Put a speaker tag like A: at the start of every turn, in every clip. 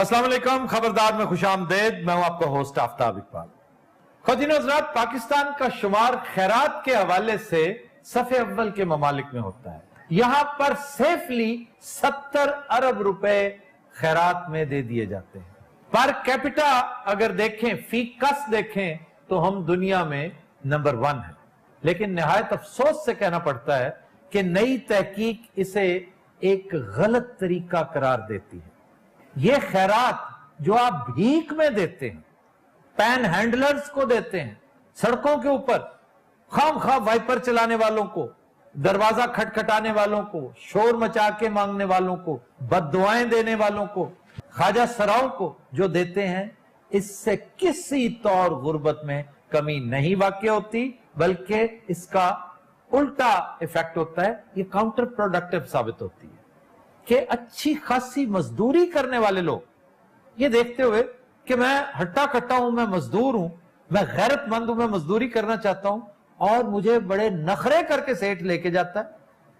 A: अस्सलाम वालेकुम, खबरदार में खुश आमदेद। मैं हूं आपका होस्ट आफ्ताब इकबाल। ख़वातीन और हज़रात, पाकिस्तान का शुमार खैरात के हवाले से सफ़े अव्वल के ममालिक में होता है। यहां पर सेफली 70 अरब रुपए खैरात में दे दिए जाते हैं। पर कैपिटा अगर देखें, फी कस देखें, तो हम दुनिया में नंबर 1 है। लेकिन निहायत अफसोस से कहना पड़ता है कि नई तहकीक इसे एक गलत तरीका करार देती है। ये खैरात जो आप भीख में देते हैं, पैन हैंडलर्स को देते हैं, सड़कों के ऊपर खाम खा वाइपर चलाने वालों को, दरवाजा खटखटाने वालों को, शोर मचा के मांगने वालों को, बद्दुआएं देने वालों को, ख्वाजा सराओं को जो देते हैं, इससे किसी तौर गुर्बत में कमी नहीं वाक़ई होती, बल्कि इसका उल्टा इफेक्ट होता है। ये काउंटर प्रोडक्टिव साबित होती है कि अच्छी खासी मजदूरी करने वाले लोग ये देखते हुए कि मैं हट्टा कट्टा हूं, मैं मजदूर हूं, मैं गैरतमंद हूं, मैं मजदूरी करना चाहता हूं, और मुझे बड़े नखरे करके सेठ लेके जाता है।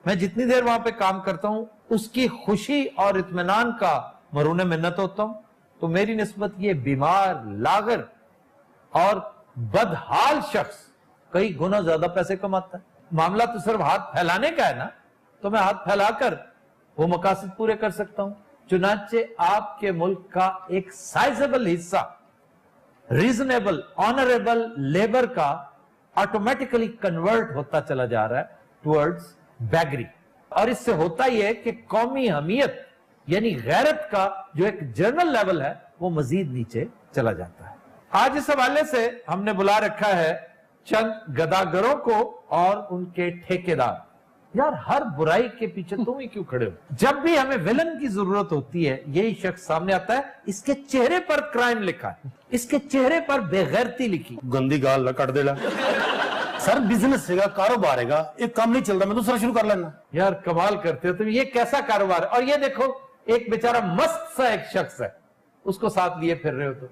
A: मैं जितनी देर वहां पे काम करता हूं उसकी खुशी और इत्मीनान का मरूने मिन्नत होता हूं। तो मेरी निस्बत ये बीमार, लागर और बदहाल शख्स कई गुना ज्यादा पैसे कमाता है। मामला तो सिर्फ हाथ फैलाने का है ना, तो मैं हाथ फैलाकर वो मकासद पूरे कर सकता हूं। चुनाचे आपके मुल्क का एक साइजेबल हिस्सा रीजनेबल, ऑनरेबल लेबर का ऑटोमेटिकली कन्वर्ट होता चला जा रहा है टुवर्ड्स बैगरी। और इससे होता ही है कि कौमी हमीयत यानी गैरत का जो एक जनरल लेवल है वो मजीद नीचे चला जाता है। आज इस हवाले से हमने बुला रखा है चंद गदागरों को और उनके ठेकेदार। यार, हर बुराई के पीछे तुम ही क्यों खड़े हो? जब भी हमें विलन की जरूरत होती है, यही शख्स सामने आता है। इसके चेहरे पर क्राइम लिखा है, इसके चेहरे पर बेगैरती लिखी।
B: गंदी गाल कट देला सर, बिजनेस है, कारोबार है, एक काम नहीं चल रहा, मैं दूसरा शुरू कर लेना।
A: यार कमाल करते हो तुम, ये कैसा कारोबार है? और ये देखो, एक बेचारा मस्त सा एक शख्स है, उसको साथ लिए फिर रहे हो तुम।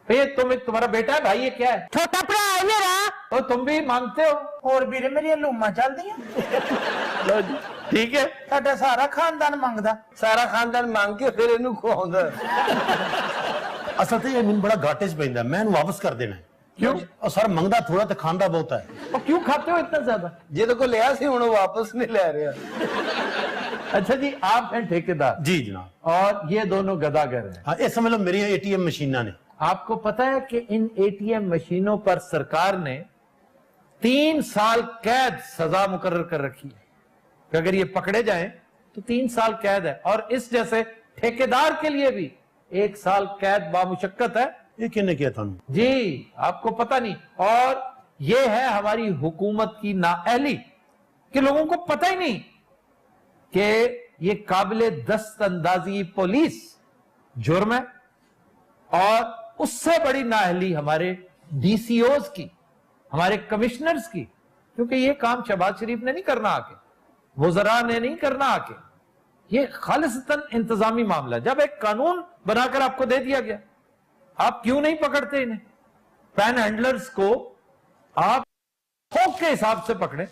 A: ये तुम्हारा बेटा है भाई? ये क्या है?
C: छोटा भरा है मेरा।
A: तो तुम भी मांगते हो?
C: और भी मेरी लूमा चल दी
A: ठीक है,
C: साडा सारा खानदान मंगदा,
D: सारा खानदान मांग के फिर इन्हू खुआउंदा।
B: असल तो ये मैंने बड़ा घाटे च पैंदा, मैं वापस कर देना है।
A: क्यों?
B: और सर मंगदा थोड़ा तो खांदा बहुत है।
A: और क्यों खाते हो इतना ज्यादा?
D: जिहदे को लिया सी हुण वापस नहीं ले रहा।
A: अच्छा जी, आप हैं ठेकेदार?
B: जी जनाब।
A: और ये दोनों गदागर हैं?
B: हाँ, ये समझ लो मेरी एटीएम मशीना ने।
A: आपको पता है कि इन एटीएम मशीनों पर सरकार ने 3 साल कैद सजा मुकर्रर कर रखी है कि अगर ये पकड़े जाएं तो 3 साल कैद है। और इस जैसे ठेकेदार के लिए भी 1 साल कैद बामुशक्कत है।
B: ये किसने किया था?
A: जी, आपको पता नहीं। और ये है हमारी हुकूमत की नाअहली कि लोगों को पता ही नहीं कि ये काबिले दस्तंदाजी पुलिस जुर्म है। और उससे बड़ी नाअहली हमारे डीसीओज की, हमारे कमिश्नर्स की, क्योंकि ये काम शहबाज शरीफ ने नहीं करना आके, वज़रा ने नहीं करना आके, ये खालिसतन इंतजामी मामला। जब एक कानून बनाकर आपको दे दिया गया, आप क्यों नहीं पकड़ते इन्हें? पैन हैंडलर्स को आप थोक के हिसाब से पकड़े,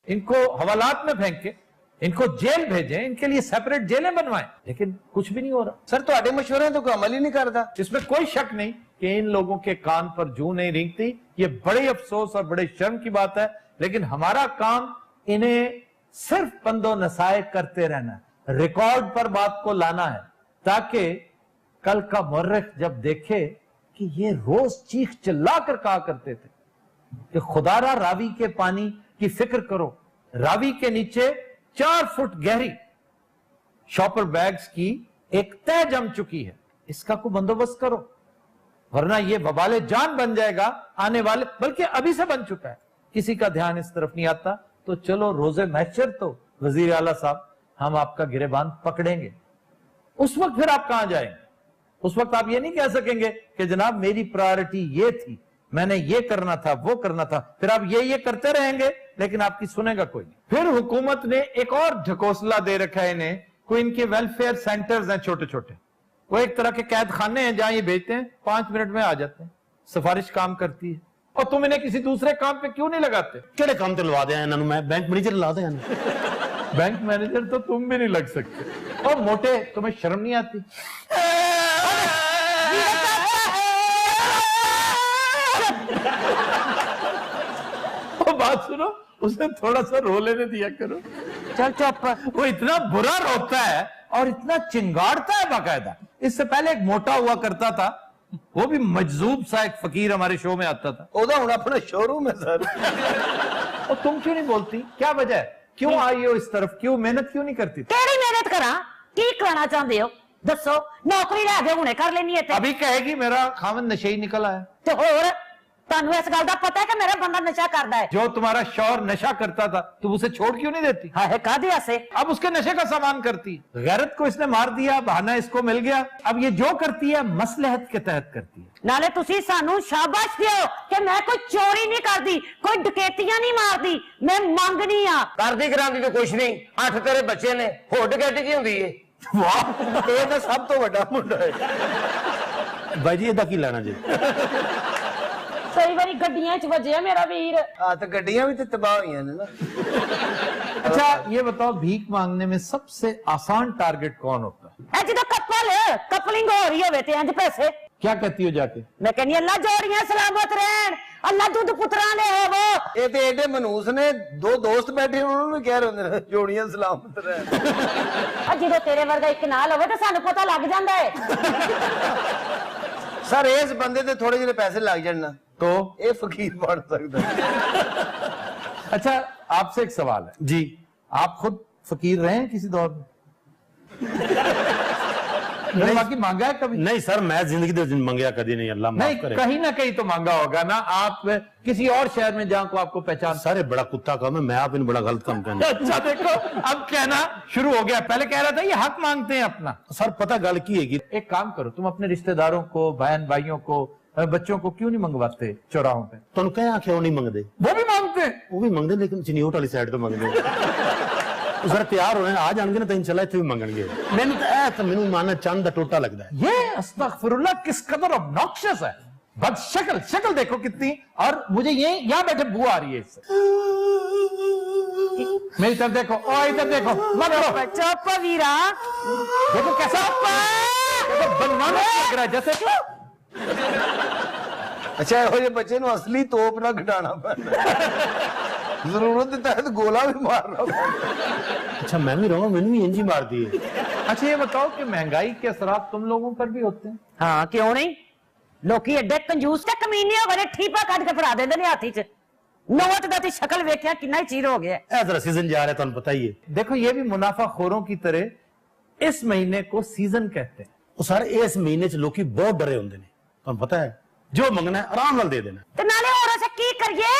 A: इनको हवालात में फेंके, इनको जेल भेजें, इनके लिए सेपरेट जेलें बनवाएं, लेकिन कुछ भी नहीं हो रहा।
D: सर तुहाडे मशवरे तो कोई अमल ही नहीं करता।
A: इसमें कोई शक नहीं कि इन लोगों के कान पर जूं नहीं रेंगती। ये बड़े अफसोस और बड़े शर्म की बात है, लेकिन हमारा काम इन्हें सिर्फ पंदो नसाए करते रहना है, रिकॉर्ड पर बात को लाना है, ताकि कल का मुर्रिख जब देखे कि ये रोज चीख चिल्ला कर कहा करते थे कि खुदारा रावी के पानी की फिक्र करो, रावी के नीचे 4 फुट गहरी शॉपर बैग्स की एक तह जम चुकी है, इसका कोई बंदोबस्त करो, वरना ये वबाले जान बन जाएगा आने वाले, बल्कि अभी से बन चुका है। किसी का ध्यान इस तरफ नहीं आता। तो चलो रोजे महशर तो वजीर आला साहब हम आपका गिरेबान पकड़ेंगे। उस वक्त फिर आप कहां जाएंगे? उस वक्त आप ये नहीं कह सकेंगे कि जनाब मेरी प्रायोरिटी ये थी, मैंने ये करना था, वो करना था। फिर आप ये करते रहेंगे, लेकिन आपकी सुनेगा कोई नहीं। फिर हुकूमत ने एक और ढकोसला दे रखा है इन्हें, कोई इनके वेलफेयर सेंटर्स हैं छोटे छोटे, वो एक तरह के कैद खाने हैं जहां ये भेजते हैं, 5 मिनट में आ जाते हैं, सिफारिश काम करती है। और तुम इन्हें किसी दूसरे काम पे क्यों नहीं लगाते?
B: केड़े काम ते लवा दे इन्हां नूं, मैं बैंक मैनेजर ला दे।
A: बैंक मैनेजर तो तुम भी नहीं लग सकते। और मोटे, तुम्हें शर्म नहीं आती? वो बात सुनो, उसे थोड़ा सा रो लेने दिया करो।
C: चल चुप।
A: वो इतना बुरा रोता है और इतना चिंगाड़ता है बाकायदा। इससे पहले एक मोटा हुआ करता था, वो भी मजजूब सा एक फकीर हमारे शो में आता था।
D: ਉਹਦਾ ਹੁਣ ਆਪਣਾ ਸ਼ੋਰੂਮ ਹੈ ਸਰ।
A: और तुम क्यों नहीं बोलती? क्या वजह है? क्यों आई हो इस तरफ? क्यों मेहनत क्यों नहीं करती?
C: ਕਿਹੜੀ ਮਿਹਨਤ ਕਰਾਂ? ਕੀ ਕਰਨਾ ਚਾਹੁੰਦੇ ਹੋ ਦੱਸੋ? ਨੌਕਰੀ ਲੈ ਕੇ ਹੁਣੇ ਕਰ ਲੈਣੀ ਇੱਥੇ।
A: अभी कहेगी मेरा खामन नशे ही निकल आया।
C: ਤੇ ਹੋਰ ਤੁਹਾਨੂੰ ਇਸ ਗੱਲ ਦਾ ਪਤਾ ਹੈ ਕਿ ਮੇਰਾ ਬੰਦਾ ਨਸ਼ਾ ਕਰਦਾ ਹੈ?
A: जो तुम्हारा शौहर नशा करता था, तुम उसे छोड़ क्यों नहीं देती?
C: ਹਾਏ ਕਾਹਦੇ ਵਾਸਤੇ?
A: अब उसके नशे का सामान करती। गैरत को इसने मार दिया, बहाना इसको मिल गया। अब ये जो करती है मसलहत के तहत करती है।
C: ਨਾਲੇ ਤੁਸੀਂ ਸਾਨੂੰ ਸ਼ਾਬਾਸ਼ ਦਿਓ ਕਿ ਮੈਂ ਕੋਈ ਚੋਰੀ ਨਹੀਂ ਕਰਦੀ, ਕੋਈ ਡਕੈਤੀਆਂ ਨਹੀਂ ਮਾਰਦੀ, ਮੈਂ ਮੰਗਣੀ ਆ।
D: ਕਰਦੀ ਕਰਾਂਦੀ ਤੇ ਕੁਛ ਨਹੀਂ। 8 ਤੇਰੇ ਬੱਚੇ ਨੇ, ਹੋਰ ਡਕੈਤੀ ਕੀ ਹੁੰਦੀ ਏ? ਵਾਹ, ਇਹ ਤਾਂ ਸਭ ਤੋਂ ਵੱਡਾ ਮੁੰਡਾ ਹੈ।
B: ਬਾਈ ਜੀ ਇਹਦਾ ਕੀ ਲੈਣਾ ਜੀ?
C: ਕਈ ਵਾਰੀ ਗੱਡੀਆਂ 'ਚ ਵੱਜਿਆ ਮੇਰਾ ਵੀਰ।
D: ਆ ਤਾਂ ਗੱਡੀਆਂ ਵੀ ਤੇ ਤਬਾਹ ਹੋਈਆਂ ਨੇ ਨਾ।
A: अच्छा ये बताओ, भीख मांगने में सबसे आसान टारगेट कौन होता है?
C: ਇਹ ਜਦੋਂ ਕਪਲਿੰਗ ਹੋ ਰਹੀ ਹੋਵੇ ਤੇ ਇੰਜ ਪੈਸੇ।
A: क्या कहती हो जाके?
C: ਮੈਂ ਕਹਿੰਦੀ ਅੱਲਾ ਜੋੜੀਆਂ ਸਲਾਮਤ ਰਹਿਣ, ਅੱਲਾ ਦੁੱਧ ਪੁੱਤਰਾਂ ਦੇ ਹੋਵੋ।
D: ਇਹ ਤੇ ਐਡੇ ਮਨੂਸ ਨੇ, ਦੋ ਦੋਸਤ ਬੈਠੇ ਉਹਨਾਂ ਨੂੰ ਵੀ ਕਹਿ ਰਹੇ ਹੁੰਦੇ ਨੇ ਜੋੜੀਆਂ ਸਲਾਮਤ ਰਹਿਣ।
C: ਆ ਜਦੋਂ ਤੇਰੇ ਵਰਗਾ ਇੱਕ ਨਾਲ ਹੋਵੇ ਤਾਂ ਸਾਨੂੰ ਪਤਾ ਲੱਗ ਜਾਂਦਾ ਹੈ।
D: ਸਰ ਇਸ ਬੰਦੇ ਤੇ ਥੋੜੇ ਜਿਹੇ ਪੈਸੇ ਲੱਗ ਜਾਣ ਨਾ
A: तो
D: ਇਹ ਫਕੀਰ ਬਣ ਸਕਦਾ।
A: अच्छा आपसे एक सवाल है
B: जी
A: आप खुद फकीर रहे हैं किसी दौर में? नहीं, बाकी मांगा है कभी?
B: नहीं सर, मैं जिंदगी दे मंगया कभी नहीं, अल्लाह माफ
A: नहीं,
B: करे।
A: कहीं ना कहीं तो मांगा होगा ना। आप किसी और शहर में जहां को आपको पहचान।
B: सारे बड़ा कुत्ता काम है, मैं आप इन बड़ा गलत काम करना।
A: अच्छा देखो, अब कहना शुरू हो गया। पहले कह रहा था ये हक मांगते हैं अपना।
B: सर पता गल की है?
A: एक काम करो, तुम अपने रिश्तेदारों को, बहन भाइयों को, बच्चों को क्यों नहीं मंगवाते चौराहों पे?
B: तुम क्या क्यों नहीं मंगते?
A: वो भी मांगते हैं।
B: वो भी मंगते, लेकिन चिन्होट वाली साइड तो मंगते। सर तैयार होने आ जाएंगे ना तो इंशाल्लाह इतने भी मंगणगे। मैंने तो मैंने मानना चंद दा टोटा लगता है।
A: ये अस्तगफिरुल्लाह किस कदर ऑब्नॉक्शियस है। बद शक्ल देखो कितनी। और मुझे ये यहाँ बैठे बू आ रही है इससे। मेरी तरफ देखो, ओ इधर देखो, मत करो।
C: चुप ਵੀਰਾ।
A: देखो कैसा देखो बनवाना लग रहा है जैसे।
D: ਅੱਛਾ ਇਹੋ ਜਿਹੇ ਬੱਚੇ ਨੂੰ ਅਸਲੀ ਤੋਪ ਨਾ ਘਟਾਣਾ ਪੈਂਦਾ। ਜ਼ਰੂਰਤ ਦੇ ਤਹਿਤ ਗੋਲਾ ਵੀ ਮਾਰਨਾ ਪੈਂਦਾ।
B: अच्छा मैं भी रहूंगा, मैंने भी इंजी मार दी है।
A: अच्छा ये बताओ कि महंगाई के असरात तुम लोगों पर भी होते हैं?
C: ਹਾਂ ਕਿਉਂ ਨਹੀਂ? ਲੋਕੀ ਐਡੇ ਕੰਜੂਸ ਤੇ ਕਮੀਨੇ ਹੋ ਗਏ, ਠੀਪਾ ਕੱਢ ਕੇ ਫੜਾ ਦਿੰਦੇ ਨੇ ਹਾਥੀ 'ਚ। ਨੋਟ ਦਾ ਤੇ ਸ਼ਕਲ ਵੇਖਿਆ ਕਿੰਨਾ ਹੀ ਚੀਰ ਹੋ ਗਿਆ।
B: ऐसा सीजन जा रहा है, तुम पता ही है।
A: देखो ये भी मुनाफाखोरों की तरह इस महीने को सीजन कहते हैं।
B: वो सारे इस महीने च लोग बहुत डरे होंगे ने, तुम पता है? जो मंगना है आराम नाल दे देना।
C: ਤੇ ਨਾਲੇ ਹੋਰ ਅਸੀਂ ਕੀ ਕਰੀਏ?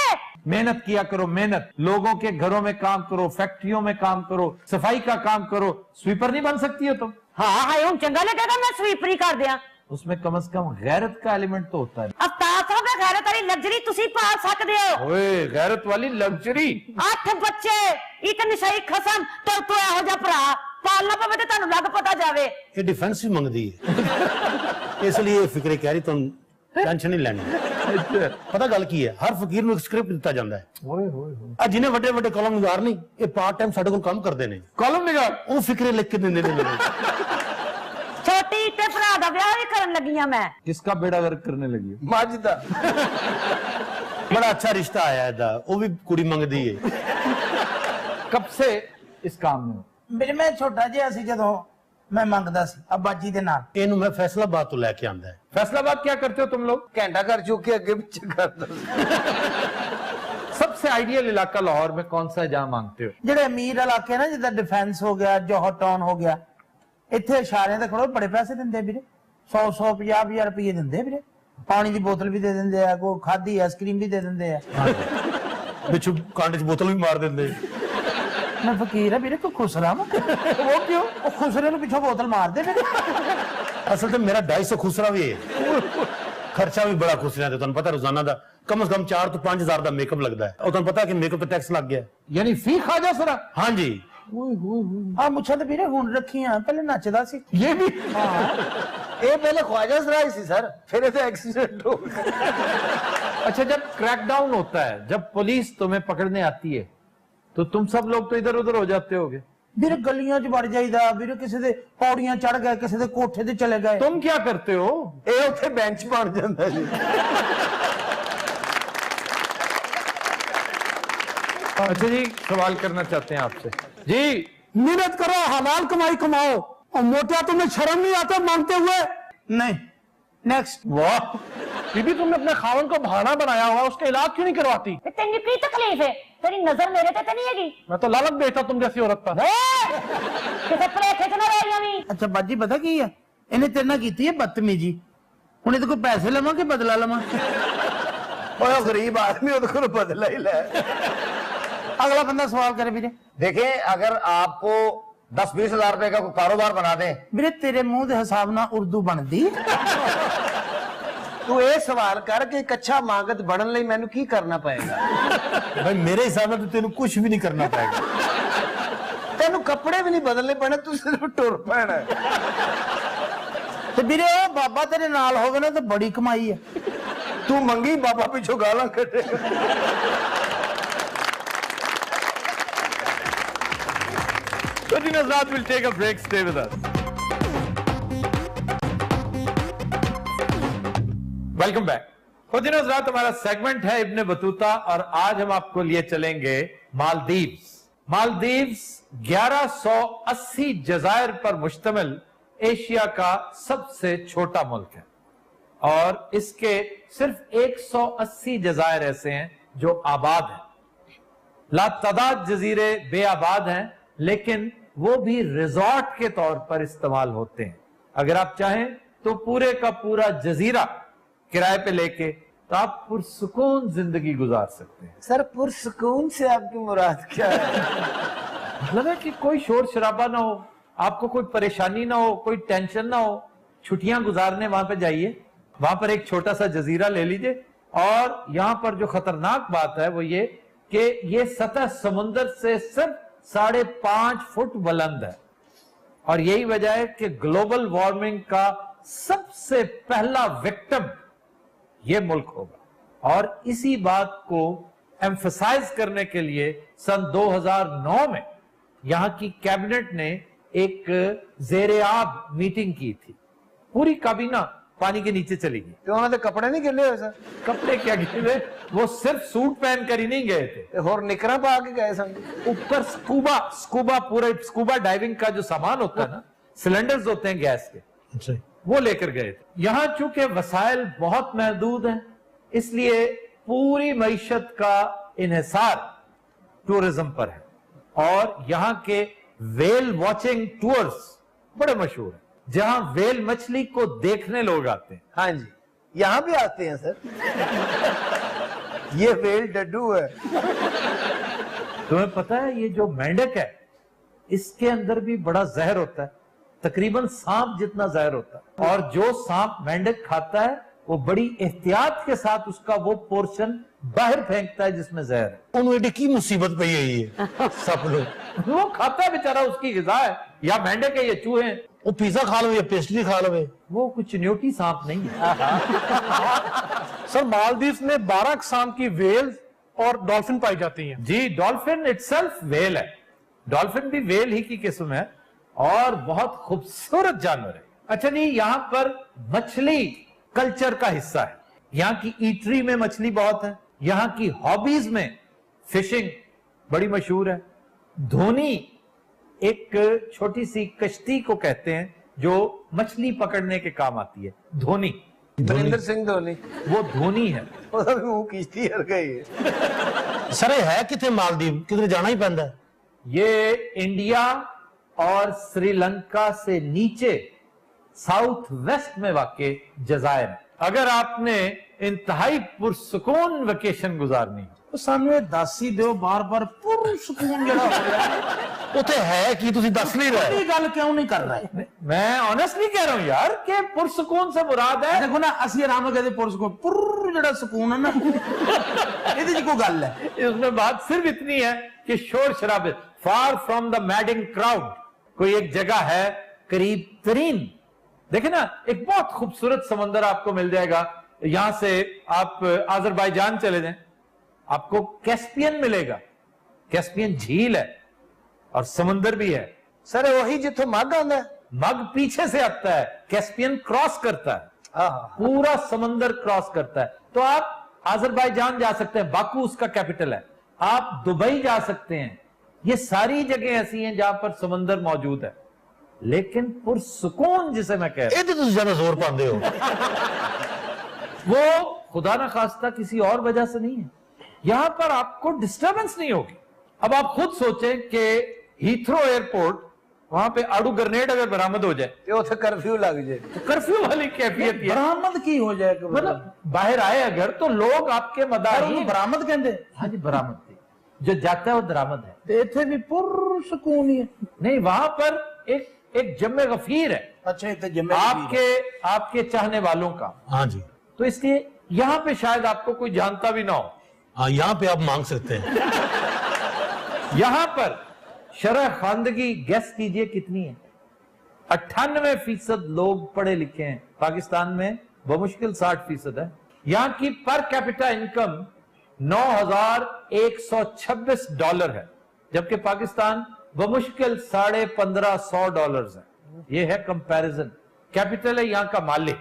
A: मेहनत किया करो, मेहनत। लोगों के घरों में काम करो, फैक्ट्रियों में काम करो, सफाई का काम करो। स्वीपर नहीं बन सकती हो तुम।
C: ਹਾਂ ਹਾਏ ਹੁਣ ਚੰਗਾ ਲੱਗੇਗਾ ਮੈਂ ਸਵੀਪਰੀ ਕਰ ਦਿਆਂ।
A: उसमें कम से कम गैरत का एलिमेंट तो होता है।
C: ਅਫਤਾਬ ਹੋ ਗਿਆ ਗੈਰਤ ਵਾਲੀ ਲਗਜ਼ਰੀ ਤੁਸੀਂ ਪਾਲ ਸਕਦੇ ਹੋ।
A: ओए गैरत वाली लग्जरी।
C: 8 ਬੱਚੇ, ਇੱਕ ਨਸ਼ਈ ਖਸਮ ਤੇ ਤੂੰ ਇਹੋ ਜਿਹਾ ਭਰਾ ਪਾਲਣਾ ਪਵੇ ਤੇ ਤੁਹਾਨੂੰ ਲੱਗ ਪਤਾ ਜਾਵੇ।
B: ये डिफेंस भी मंगती है, इसलिए फिक्रे कह रही तुम टेंशन नहीं लेनी। पता गल की है, हर फकीर ਨੂੰ स्क्रिप्ट ਦਿੱਤਾ ਜਾਂਦਾ ਹੈ।
A: ओए होए होए।
B: ਆ ਜਿਹਨੇ ਵੱਡੇ ਵੱਡੇ ਕਲਮ ਨਿਗਾਰ ਨਹੀਂ, ਇਹ ਪਾਰਟ ਟਾਈਮ ਸਾਡੇ ਕੋਲ ਕੰਮ ਕਰਦੇ ਨੇ।
A: कॉलम निगार।
B: ਉਹ ਫਿਕਰੇ ਲਿਖ ਕੇ ਦਿੰਦੇ ਨੇ ਮੈਨੂੰ।
C: ਛੋਟੀ ਤੇ ਭਰਾ ਦਾ ਵਿਆਹ ਵੀ ਕਰਨ ਲੱਗੀਆਂ ਮੈਂ।
A: किसका बेड़ा गर्क करने लगी हो?
D: ਮੱਝ ਦਾ।
B: ਬੜਾ ਅੱਛਾ ਰਿਸ਼ਤਾ ਆਇਆ ਇਹਦਾ, ਉਹ ਵੀ ਕੁੜੀ ਮੰਗਦੀ ਹੈ।
A: कब से इस काम में हो?
C: ਮੇਰੇ ਮੈਂ ਛੋਟਾ ਜਿਹਾ ਸੀ ਜਦੋਂ ਮੈਂ ਮੰਗਦਾ ਸੀ ਅੱਬਾ ਜੀ ਦੇ ਨਾਲ।
B: ਇਹਨੂੰ ਮੈਂ ਫੈਸਲਾਬਾਦ ਤੋਂ ਲੈ ਕੇ ਆਂਦਾ ਹੈ।
A: फैसलाबाद क्या करते हो तुम लोग?
D: ਘੰਟਾ ਘਰ ਚੁੱਕ ਕੇ ਅੱਗੇ ਪਿੱਛੇ ਕਰਦਾ।
A: सबसे आइडियल इलाका लाहौर में कौन सा है जहां मांगते हो?
C: ਜਿਹੜੇ ਅਮੀਰ ਇਲਾਕੇ ਨਾ ਜਿੱਦਾਂ ਡਿਫੈਂਸ ਹੋ ਗਿਆ, ਜੋਹਰ ਟਾਊਨ ਹੋ ਗਿਆ, ਇੱਥੇ ਇਸ਼ਾਰਿਆਂ ਤੇ ਖੜੋ ਬੜੇ ਪੈਸੇ ਦਿੰਦੇ ਵੀਰੇ। 100 50 ਰੁਪਏ ਦਿੰਦੇ ਵੀਰੇ। ਪਾਣੀ ਦੀ ਬੋਤਲ ਵੀ ਦੇ ਦਿੰਦੇ ਆ, ਕੋਈ ਖਾਦੀ ਆਈਸਕ੍ਰੀਮ ਵੀ ਦੇ ਦਿੰਦੇ ਆ।
B: ਵਿੱਚ ਕਾਂਡੇ 'ਚ ਬੋਤਲ ਵੀ ਮਾਰ ਦਿੰਦੇ।
C: ਮੈਂ ਫਕੀਰ ਆ ਵੀਰੇ, ਕੋਈ ਖੁਸਰਾ ਵਾ। ਉਹ ਕਿਉਂ? ਉਹ ਖੁਸਰੇ ਨੂੰ ਪਿੱਛੋਂ ਬੋਤਲ ਮਾਰ ਦੇ ਵੀਰੇ।
B: ਅਸਲ ਤੇ ਮੇਰਾ 250 ਖੁਸਰਾ ਵੀ ਹੈ। ਖਰਚਾ ਵੀ ਬੜਾ ਖੁਸਰਿਆਂ ਤੇ, ਤੁਹਾਨੂੰ ਪਤਾ ਰੋਜ਼ਾਨਾ ਦਾ ਕਮ ਸੇ ਕਮ 4 ਤੋਂ 5000 ਦਾ ਮੇਕਅਪ ਲੱਗਦਾ ਹੈ। ਉਹ ਤੁਹਾਨੂੰ ਪਤਾ ਕਿ ਮੇਕਅਪ ਤੇ ਟੈਕਸ ਲੱਗ ਗਿਆ।
A: यानी फी खाजा सरा।
B: हाँ जी।
C: ਆ ਮੁੱਛਾਂ ਤੇ ਵੀਰੇ ਹੁਣ ਰੱਖੀਆਂ, ਪਹਿਲੇ ਨੱਚਦਾ ਸੀ।
A: ये भी।
D: ਇਹ ਪਹਿਲੇ ख्वाजा सराय ਸੀ ਸਰ, ਫਿਰ ਇਹ एक्सीडेंट हो गया।
A: अच्छा जब क्रैकडाउन होता है, जब पुलिस तुम्हें पकड़ने आती है तो तुम सब लोग तो इधर उधर हो जाते होगे।
C: ਵੀਰੇ ਗਲੀਆਂ 'ਚ ਵੜ ਜਾਈਦਾ ਵੀਰੇ, ਕਿਸੇ ਦੇ ਪੌੜੀਆਂ ਚੜ ਗਏ, ਕਿਸੇ ਦੇ ਕੋਠੇ ਤੇ ਚਲੇ ਗਏ।
A: तुम क्या करते हो?
D: ਇਹ ਉੱਥੇ ਬੈਂਚ ਬਣ ਜਾਂਦਾ ਜੀ।
A: अच्छा जी, सवाल करना चाहते हैं आपसे जी।
B: मेहनत करो, हलाल कमाई कमाओ, और मोटा तुम्हें शर्म नहीं आता मांगते हुए?
C: नहीं, नेक्स्ट।
A: वाह
B: बीबी, तुमने अपने खावन को भाड़ा बनाया हुआ, उसका इलाज क्यों नहीं करवाती?
E: तेरी की तकलीफ है? तेरी नजर मेरे ते नहीं हैगी?
B: मैं तो लालच बेचता तुम जैसी औरत पर।
E: किसे भलेखे च ना रह जावी।
C: ਅੱਛਾ ਬਾਜੀ ਪਤਾ ਕੀ ਹੈ, ਇਹਨੇ ਤੇਰੇ ਨਾਲ ਕੀਤੀ ਹੈ ਬਦਤਮੀਜੀ। ਹੁਣ ਇਹਦੇ ਕੋਲ ਪੈਸੇ ਲਵਾਂ ਕਿ ਬਦਲਾ ਲਵਾਂ?
D: ਓਏ ਉਹ ਗਰੀਬ ਆਦਮੀ, ਉਹਦੇ ਕੋਲ ਬਦਲਾ ਹੀ ਲੈ।
C: ਅਗਲਾ ਬੰਦਾ ਸਵਾਲ ਕਰੇ ਵੀਰੇ।
F: देखिए, अगर आपको 10-20 हजार रुपए का कोई कारोबार बना दें,
C: ਵੀਰੇ ਤੇਰੇ ਮੂੰਹ ਦੇ ਹਿਸਾਬ ਨਾਲ ਉਰਦੂ ਬਣਦੀ।
D: ਤੂੰ ਇਹ ਸਵਾਲ ਕਰ ਕਿ ਕੱਚਾ ਮਾਗਤ ਬਣਨ ਲਈ ਮੈਨੂੰ ਕੀ ਕਰਨਾ ਪਏਗਾ?
B: भाई मेरे हिसाब में तो तेन कुछ भी नहीं करना पड़ेगा।
D: ਤੈਨੂੰ ਕੱਪੜੇ ਵੀ ਨਹੀਂ ਬਦਲਨੇ ਪੈਣੇ, ਤੂੰ ਸਿਰਫ ਟੁਰ ਪੈਣਾ।
C: ਤੇ ਵੀਰੇ ਉਹ ਬਾਬਾ ਤੇਰੇ ਨਾਲ ਹੋਵੇ ਨਾ ਤਾਂ ਬੜੀ ਕਮਾਈ ਹੈ।
D: ਤੂੰ ਮੰਗੀ ਬਾਬਾ ਪਿੱਛੋਂ ਗਾਲਾਂ ਕੱਢੇਗਾ।
A: Khotin Hazrat will take a break. Stay with us. Welcome back. खुदिन हज़रात, हमारा सेगमेंट है इब्न बतूता और आज हम आपको लिए चलेंगे मालदीव्स। मालदीव्स 1180 जजायर पर मुश्तमिल एशिया का सबसे छोटा मुल्क है और इसके सिर्फ 180 जजायर ऐसे हैं जो आबाद हैं। लातादाद जजीरे बेआबाद हैं, लेकिन वो भी रिजॉर्ट के तौर पर इस्तेमाल होते हैं। अगर आप चाहें तो पूरे का पूरा जजीरा किराए पे लेके तो आप पुरसुकून जिंदगी गुजार सकते हैं।
D: सर, पुरसुकून से आपकी मुराद क्या है?
A: मतलब है कि कोई शोर शराबा ना हो, आपको कोई परेशानी ना हो, कोई टेंशन ना हो। छुट्टियां गुजारने वहां पे जाइए, वहां पर एक छोटा सा जजीरा ले लीजिए और यहां पर जो खतरनाक बात है वो ये कि ये सतह समुंदर से सिर्फ 5.5 फुट बुलंद है और यही वजह है कि ग्लोबल वार्मिंग का सबसे पहला विक्टिम ये मुल्क होगा। और इसी बात को एम्फसाइज करने के लिए सन 2009 में यहां की कैबिनेट ने एक ज़ेरे-आब मीटिंग की थी। पूरी काबीना पानी के नीचे चली गई।
D: ਤੇ ਉਹਨਾਂ ਦੇ ਕੱਪੜੇ ਨਹੀਂ ਗਿੱਲੇ ਹੋਏ ਸਰ?
A: कपड़े क्या गिले, वो सिर्फ सूट पहन कर ही नहीं गए थे,
D: ਤੇ ਹੋਰ ਨਿਕਰਾਂ ਪਾ ਕੇ ਗਏ ਸਨ।
A: ऊपर स्कूबा डाइविंग का जो सामान होता है ना, सिलेंडर्स होते हैं गैस के, वो लेकर गए थे। यहां चूंकि वसाइल बहुत महदूद हैं, इसलिए पूरी मईशत का इन्हिसार टूरिज्म पर है और यहां के वेल वॉचिंग टूर्स बड़े मशहूर हैं, जहां वेल मछली को देखने लोग आते हैं।
D: हाँ जी, यहाँ भी आते हैं सर। ये वेल डड्डू है।
A: तुम्हें पता है ये जो मेंढक है इसके अंदर भी बड़ा जहर होता है, तकरीबन सांप जितना जहर होता है और जो सांप मेंढक खाता है वो बड़ी एहतियात के साथ उसका वो पोर्शन बाहर फेंकता है जिसमें जहर है।
B: ਉਹਨੂੰ ਏਡੀ ਕੀ ਮੁਸੀਬਤ ਪਈ ਹੋਈ ਹੈ ਸੱਪ ਨੂੰ?
A: वो खाता है बेचारा, उसकी ग़िज़ा है, या मेंढक है, ये चूहे हैं।
B: ਉਹ ਪੀਜ਼ਾ ਖਾ ਲਵੇ ਜਾਂ ਪੇਸਟਰੀ खा लवे।
A: वो कुछ न्यूटी सांप नहीं है।
G: सर, मालदीव में 12 किस्म की वेल और डॉल्फिन पाई जाती हैं।
A: जी, डॉल्फिन इटसेल्फ वेल है, डॉल्फिन भी वेल ही की किस्म है और बहुत खूबसूरत जानवर है। अच्छा जी, यहाँ पर मछली कल्चर का हिस्सा है। यहाँ की ईटरी में मछली बहुत है, यहाँ की हॉबीज में फिशिंग बड़ी मशहूर है। धोनी एक छोटी सी कश्ती को कहते हैं जो मछली पकड़ने के काम आती है। धोनी,
D: महेंद्र सिंह धोनी,
A: वो धोनी है।
D: ਉਹਦਾ ਵੀ ਮੂੰਹ ਕਿਸ਼ਤੀ ਹਰ ਗਈ ਹੈ।
B: ਸਰ ਇਹ ਹੈ ਕਿੱਥੇ ਮਾਲਦੀਵ? ਕਿਧਰੇ ਜਾਣਾ ਹੀ ਪੈਂਦਾ ਹੈ?
A: ये इंडिया और श्रीलंका से नीचे साउथ वेस्ट में वाक़े जजायर है। अगर आपने इंतहाई पुरसुकून वेकेशन गुजारनी है
C: ਉਹ ਸਾਨੂੰ ਇਹ ਦੱਸ ਹੀ ਦਿਓ ਬਾਰ-ਬਾਰ ਪੁਰਸਕੂਨ ਜਿਹੜਾ ਹੋ ਰਿਹਾ
B: ਉੱਥੇ ਹੈ ਕੀ ਤੁਸੀਂ ਦੱਸ ਨਹੀਂ ਰਹੇ?
C: ਇਹ ਗੱਲ ਕਿਉਂ ਨਹੀਂ ਕਰ ਰਹੇ?
A: मैं ऑनेस्टली कह रहा हूं यार कि पुरसुकून से मुराद है।
C: ਦੇਖੋ ਨਾ ਅਸੀਂ ਆਰਾਮ ਨਾਲ ਕਹਿੰਦੇ ਪੁਰਸਕੂਨ, ਪੁਰ ਜਿਹੜਾ ਸਕੂਨ ਹੈ ਨਾ ਇਹਦੇ 'ਚ ਕੋਈ ਗੱਲ ਹੈ।
A: इसमें बात सिर्फ इतनी है कि शोर शराबे, far from the madding crowd, कोई एक जगह है करीब तरीन। देखे ना, एक बहुत खूबसूरत समंदर आपको मिल जाएगा। यहां से आप अजरबैजान चले जाएं, आपको कैस्पियन मिलेगा। कैस्पियन झील है और समुंदर भी है।
D: सर वही जिथों मग आंदा है?
A: मग पीछे से आता है, कैस्पियन क्रॉस करता है, पूरा समंदर क्रॉस करता है। तो आप अजरबैजान जा सकते हैं, बाकू उसका कैपिटल है, आप दुबई जा सकते हैं। ये सारी जगह ऐसी हैं जहां पर समंदर मौजूद है, लेकिन पुरसुकून जिसे मैं कह रहा
B: ਇਹ ਤੇ ਤੁਸੀਂ ਜ਼ਿਆਦਾ ਜ਼ੋਰ ਪਾਉਂਦੇ ਹੋ।
A: हूं वो खुदा ना खास्ता किसी और वजह से नहीं है। यहां पर आपको डिस्टर्बेंस नहीं होगी। अब आप खुद सोचें कि हीथ्रो एयरपोर्ट, वहां पे आड़ू ग्रेनेड अगर बरामद हो जाए
D: ਤੇ ਉੱਥੇ ਕਰਫਿਊ ਲੱਗ ਜੇ।
A: तो कर्फ्यू वाली कैफियत है।
C: बरामद की हो जाएगा
A: मतलब बाहर आए अगर तो लोग आपके मदाही
C: बरामद कहते
A: हाँ जी बरामद थी, जो जाता है वो दरामद है।
C: ਤੇ ਇੱਥੇ ਵੀ ਪੁਰ ਸਕੂਨ ਹੀ ਹੈ।
A: नहीं, वहां पर एक जम्मे गफीर है
C: अच्छा ਇੱਥੇ जिम्मे
A: आपके चाहने वालों का।
B: हाँ जी,
A: तो इसलिए यहां पे शायद आपको कोई जानता भी ना हो।
B: हाँ यहाँ पे आप मांग सकते हैं।
A: यहां पर शरह खानदगी गैस कीजिए कितनी है? 98% लोग पढ़े लिखे हैं। पाकिस्तान में बमुश्किल 60% है। यहां की पर कैपिटा इनकम $9,126 है, जबकि पाकिस्तान बमुश्किल $1,500 है। यह है कंपैरिजन। कैपिटल है यहां का माले,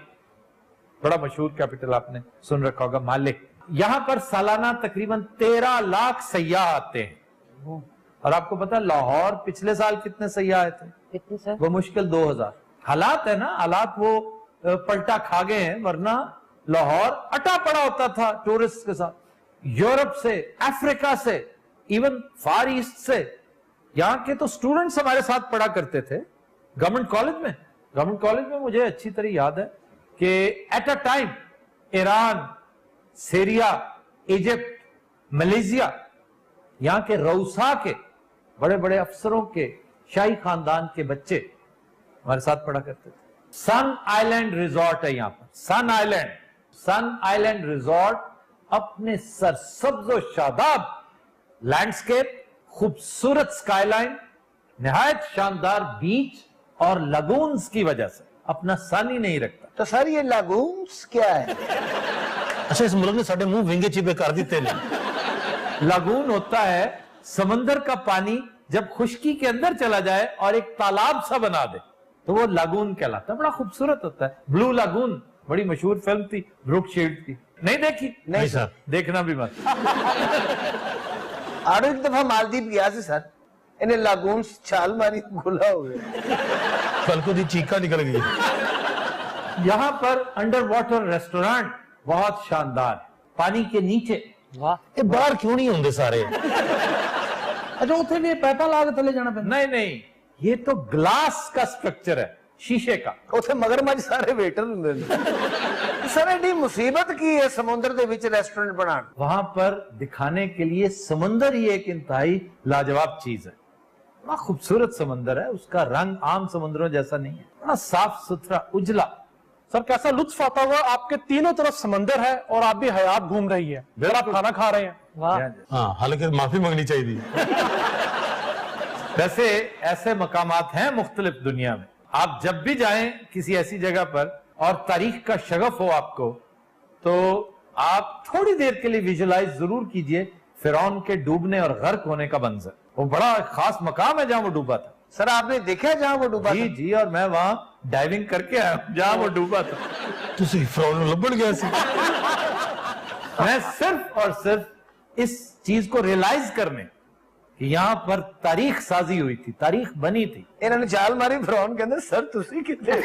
A: बड़ा मशहूर कैपिटल आपने सुन रखा होगा, माले। यहां पर सालाना तकरीबन 13 लाख सयाह आते हैं। और आपको पता है लाहौर पिछले साल कितने सयाह आए थे?
E: कितने सर?
A: वो मुश्किल 2000। हालात है ना, हालात वो पलटा खा गए हैं, वरना लाहौर अटा पड़ा होता था टूरिस्ट के साथ। यूरोप से, अफ्रीका से, इवन फार ईस्ट से। यहां के तो स्टूडेंट्स हमारे साथ पढ़ा करते थे गवर्नमेंट कॉलेज में। गवर्नमेंट कॉलेज में मुझे अच्छी तरह याद है कि at a time Iran, Syria, Egypt, Malaysia, यहां के रऊसा के बड़े बड़े अफसरों के शाही खानदान के बच्चे हमारे साथ पढ़ा करते थे। सन आइलैंड रिजॉर्ट है यहां पर, सन आइलैंड रिजॉर्ट अपने सरसब्ज और शादाब लैंडस्केप, खूबसूरत स्काईलाइन, निहायत शानदार बीच और लगून्स की वजह से अपना सन ही नहीं रखता।
D: तो सर ये लागून्स क्या है?
B: अच्छा, इस मुल्क ने साढ़े मुंह विंगे चिपे कर देते हैं।
A: लागून होता है समंदर का पानी जब खुश्की के अंदर चला जाए और एक तालाब सा बना दे, तो वो लागून कहलाता है। बड़ा खूबसूरत होता है। ब्लू लागून बड़ी मशहूर फिल्म थी, ब्रूक शील्ड की। नहीं देखी?
B: नहीं सर,
A: देखना भी मत।
D: आड़ो एक दफा मालदीव गया सी सर, इन्हें लागून छाल मारी, गोला हो गया।
B: कल को दी चीका निकल गई।
A: यहां पर अंडर वाटर रेस्टोरेंट बहुत शानदार, पानी के नीचे।
B: ये बाहर क्यों नहीं होंगे सारे?
C: अच्छा ਉੱਥੇ ਵੀ ਪੈਪਾ ਲਾ ਕੇ ਥੱਲੇ ਜਾਣਾ ਪੈਂਦਾ?
A: नहीं, ये तो ग्लास का स्ट्रक्चर है, शीशे का।
D: ਉੱਥੇ ਮਗਰਮੱਛ ਸਾਰੇ ਵੇਟਰ ਹੁੰਦੇ ਨੇ। सर एडी मुसीबत की है समुद्र के विच रेस्टोरेंट बनाना?
A: वहां पर दिखाने के लिए समंदर ही एक इंतहाई लाजवाब चीज है। बड़ा खूबसूरत समंदर है, उसका रंग आम समुद्रों जैसा नहीं है, बड़ा साफ सुथरा उजला।
G: सर कैसा लुत्फ आता हुआ, आपके तीनों तरफ समंदर है और आप भी हयात घूम रही है, फिर आप खाना खा रहे हैं।
B: हाँ, हालांकि माफी मांगनी चाहिए।
A: वैसे ऐसे मकामात हैं मुख्तलिफ दुनिया में। आप जब भी जाएं किसी ऐसी जगह पर और तारीख का शगफ हो आपको, तो आप थोड़ी देर के लिए विजुलाइज जरूर कीजिए फिरौन के डूबने और गर्क होने का मंजर। वो बड़ा खास मकाम है जहां वो डूबा था।
D: सर आपने देखा जहां वो डूबा
A: जी
D: था?
A: जी, और मैं वहां डाइविंग करके आया हूं जहां वो डूबा था।
B: तुसी फ्रॉड लबड़ गया सी।
A: मैं सिर्फ और सिर्फ इस चीज को रियलाइज करने कि यहां पर तारीख साजी हुई थी, तारीख बनी थी।
D: इन्होंने छाल मारी, फिरौन कहते सर तुसी कितने?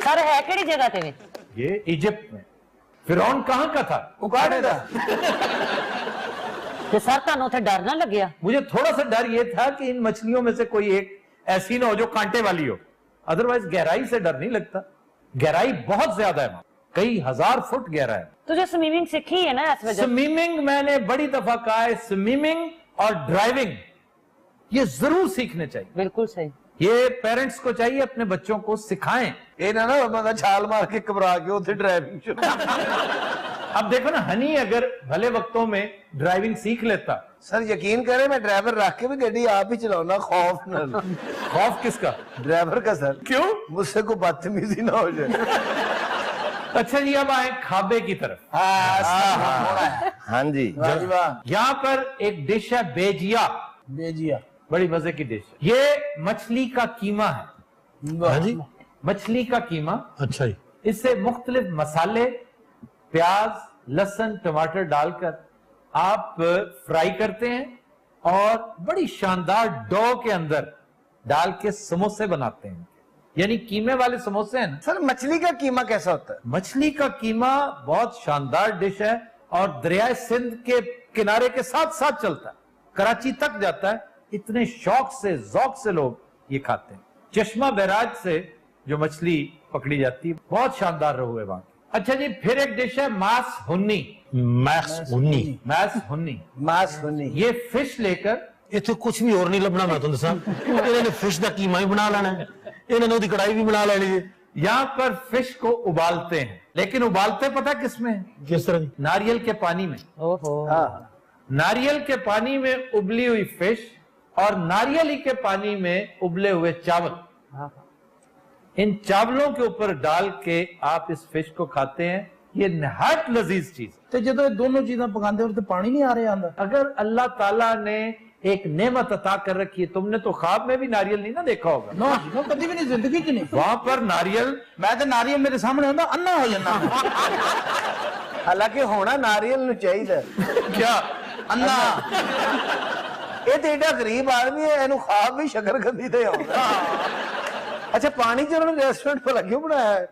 E: सर है किहड़ी जगह ते विच?
A: ये इजिप्ट में। फिरौन कहां का था?
D: उकाड़े था।
E: ते सर तुहानू उत्थे डर ना लग्या?
A: मुझे थोड़ा सा डर ये था कि इन मछलियों में से कोई एक ऐसी ना हो जो कांटे वाली हो, अदरवाइज गहराई से डर नहीं लगता। गहराई बहुत ज्यादा है, कई हजार फुट गहरा है।
E: तुझे स्विमिंग सीखी है ना इस वजह?
A: स्विमिंग मैंने बड़ी दफा कहा है, स्विमिंग और ड्राइविंग ये जरूर सीखने चाहिए।
E: बिल्कुल सही।
A: ये पेरेंट्स को चाहिए अपने बच्चों को सिखाएं।
D: ये ना बंदा छाल मार के घबरा के उसे ड्राइविंग शुरू।
A: अब देखो ना, हनी अगर भले वक्तों में ड्राइविंग सीख लेता।
D: सर यकीन करें मैं ड्राइवर रख के भी गाड़ी आप ही चलाऊंगा, खौफ न।
A: खौफ किसका?
D: ड्राइवर का सर।
A: क्यों?
D: मुझसे कोई बदतमीजी ना हो जाए।
A: अच्छा जी, अब आए खाबे की तरफ।
F: हाँ जी।
D: वाह जी वाह।
A: यहाँ पर एक डिश है बेजिया,
C: बेजिया।
A: बड़ी मजे की डिश है। ये मछली का कीमा है,
B: हाँ जी,
A: मछली का कीमा।
B: अच्छा जी।
A: इससे मुख्तलिफ मसाले, प्याज, लहसुन, टमाटर डालकर आप फ्राई करते हैं और बड़ी शानदार डो के अंदर डाल के समोसे बनाते हैं, यानी कीमे वाले समोसे हैं ना।
D: सर मछली का कीमा कैसा होता है?
A: मछली का कीमा बहुत शानदार डिश है और दरिया सिंध के किनारे के साथ साथ चलता है, कराची तक जाता है। इतने शौक से, जौक से लोग ये खाते हैं। चश्मा बैराज से जो मछली पकड़ी जाती है, बहुत शानदार रोहू है वहां की। अच्छा जी, फिर एक डिश है मास हुन्नी।
B: मैक्स उन्नी
A: मास हुन्नी,
D: मांस होनी।
A: ये फिश लेकर
B: इतने कुछ भी और नहीं लभना। मैं तुम दसा, इन्होंने फिश का कीमा ही बना लेना है, इन्होंने उसकी कढ़ाई भी बना लेनी है।
A: यहाँ पर फिश को उबालते हैं, लेकिन उबालते पता किसमें है?
B: किस तरह की?
A: नारियल के पानी में।
E: ओहो।
D: हाँ।
A: नारियल के पानी में उबली हुई फिश और नारियल ही के पानी में उबले हुए चावल, इन चावलों के ऊपर डाल के आप इस फिश को खाते हैं। ये नहायत लजीज चीज।
C: ਤੇ ਜਦੋਂ ਇਹ ਦੋਨੋਂ ਚੀਜ਼ਾਂ ਪਕਾਉਂਦੇ ਹੋ ਤੇ ਪਾਣੀ ਨਹੀਂ ਆ ਰਿਹਾ ਅੰਦਰ?
A: अगर अल्लाह ताला ने एक नेमत अता कर रखी है, तुमने तो ख्वाब में भी नारियल नहीं ना देखा होगा।
C: ਨਾ ਜੀ, ਨਾ ਕਦੀ ਵੀ ਨਹੀਂ ਜ਼ਿੰਦਗੀ 'ਚ ਨਹੀਂ।
A: वहां पर नारियल,
C: ਮੈਂ ਤਾਂ ਨਾਰੀਅਲ ਮੇਰੇ ਸਾਹਮਣੇ ਹੁੰਦਾ ਅੰਨਾ ਹੋ ਜਾਂਦਾ।
D: ਹਾਲਾਂਕਿ ਹੋਣਾ ਨਾਰੀਅਲ ਨੂੰ ਚਾਹੀਦਾ।
A: क्या
C: ਅੰਨਾ।
D: ਇਹ ਤੇ ਏਡਾ ਗਰੀਬ ਆਦਮੀ ਹੈ, ਇਹਨੂੰ ਖਾਬ ਵੀ ਸ਼ਕਰਕੰਦੀ ਤੇ ਆਉਂਦਾ। ਅੱਛਾ ਪਾਣੀ ਚ ਉਹਨਾਂ ਨੇ ਰੈਸਟੋਰੈਂਟ ਭਲਾ ਕਿਉਂ ਬਣਾਇਆ ਹੈ?